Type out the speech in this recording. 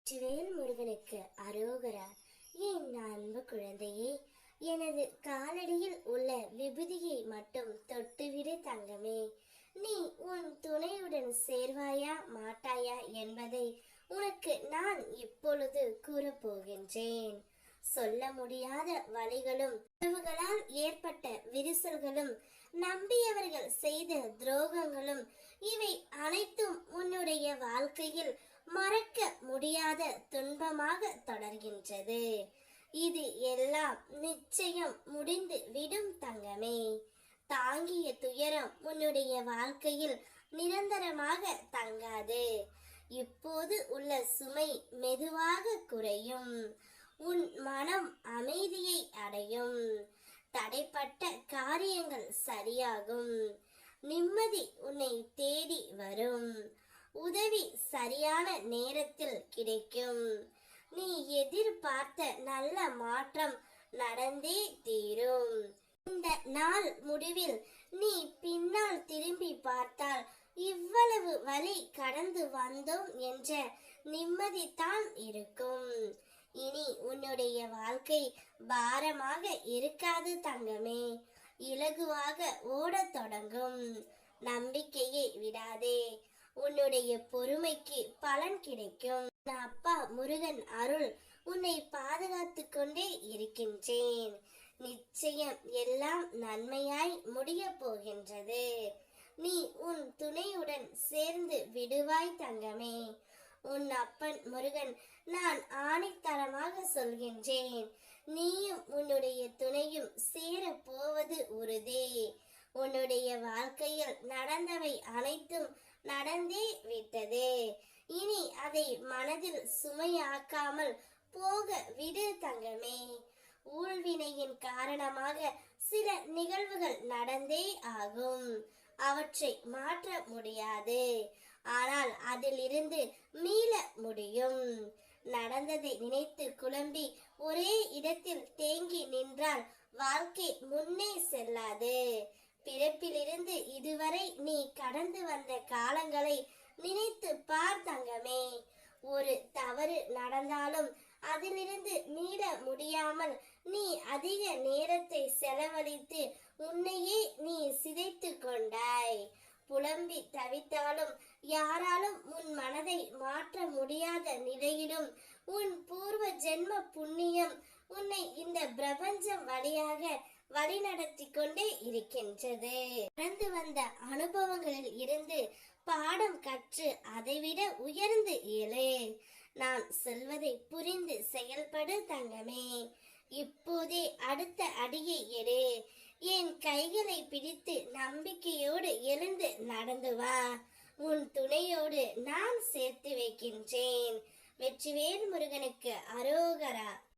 வெற்றிவேல் முருகனுக்கு அரோகரா. என் அன்பு குழந்தையே, எனது காலடியில் உள்ள விபூதியை மட்டும் தொட்டுவிடு தங்கமே. நீ உன் துணையுடன் சேர்வாயா மாட்டாயா என்பதை உனக்கு நான் இப்பொழுது கூறப்போகின்றேன். சொல்ல முடியாத வலிகளும் உறவுகளால் ஏற்பட்ட விரிசல்களும் நம்பியவர்கள் செய்த துரோகங்களும் இவை அனைத்தும் உன்னுடைய வாழ்க்கையில் மறக்க முடியாத துன்பமாக தொடர்கின்றது. இது எல்லாம் நிச்சயம் முடிந்து விடும் தங்கமே. தாங்கிய துயரம் உன்னுடைய வாழ்க்கையில் நிரந்தரமாக தங்காது. இப்போது உள்ள சுமை மெதுவாக குறையும். உன் மனம் அமைதியை அடையும். தடைப்பட்ட காரியங்கள் சரியாகும். நிம்மதி உன்னை தேடி வரும். உதவி சரியான நேரத்தில் கிடைக்கும். நீ எதிர்பார்த்த நல்ல மாற்றம் நடந்தே தீரும். இந்த நாள் முடிவில் நீ பின்னால் திரும்பி பார்த்தால் இவ்வளவு வழி கடந்து வந்தோம் என்ற நிம்மதிதான் இருக்கும். இனி உன்னுடைய வாழ்க்கை பாரமாக இருக்காது தங்கமே. இலகுவாக ஓடத் தொடங்கும். நம்பிக்கையை விடாதே. உன்னுடைய பொறுமைக்கு பலன் கிடைக்கும். அப்பா முருகன் அருள் உன்னை பாதுகாத்து கொண்டே இருக்கின்றேன். நிச்சயம் எல்லாம் நன்மையாய் முடிய போகின்றது. நீ உன் துணையுடன் சேர்ந்து விடுவாய் தங்கமே. உன் அப்பன் முருகன் நான் ஆணைத்தரமாக சொல்கின்றேன். நீயும் உன்னுடைய துணையும் சேர போவது உறுதி. உன்னுடைய வாழ்க்கையில் நடந்தவை அனைத்தும் நடந்தே விட்டது. இனி அதை மனதில் சுமையாக்காமல் போக விடு தங்கமே. ஊழ்வினையின் காரணமாக சில நிகழ்வுகள் நடந்தே ஆகும். அவற்றை மாற்ற முடியாது. ஆனால் அதிலிருந்து மீள முடியும். நடந்ததை நினைத்து குழம்பி ஒரே இடத்தில் தேங்கி நின்றால் வாழ்க்கை முன்னே செல்லாது. பிறப்பிலிருந்து இதுவரை நீ கடந்து வந்த காலங்களை நினைத்து பார் தங்கமே. ஒரு தவறு நடந்தாலும் அதிலிருந்து மீள முடியாமல் நீ அதிக நேரத்தை செலவழித்து உன்னையே நீ சிதைத்து கொண்டாய். புலம்பி தவித்தாலும் யாராலும் உன் மனதை மாற்ற முடியாத நிலையிலும் உன் பூர்வ ஜென்ம புண்ணியம் உன்னை இந்த பிரபஞ்சம் வழியாக வழிநடத்தி கொண்டே இருக்கின்றது. கடந்து வந்த அனுபவங்களில் இருந்து பாடம் கற்று அதைவிட உயர்ந்து எழு. நான் சொல்வதை புரிந்து செயல்படு தங்கமே. இப்போதே அடுத்த அடியை எடு. என் கைகளை பிடித்து நம்பிக்கையோடு எழுந்து நடந்து வா. உன் துணையோடு நான் சேர்த்து வைக்கின்றேன். வெற்றிவேல் முருகனுக்கு அரோகரா.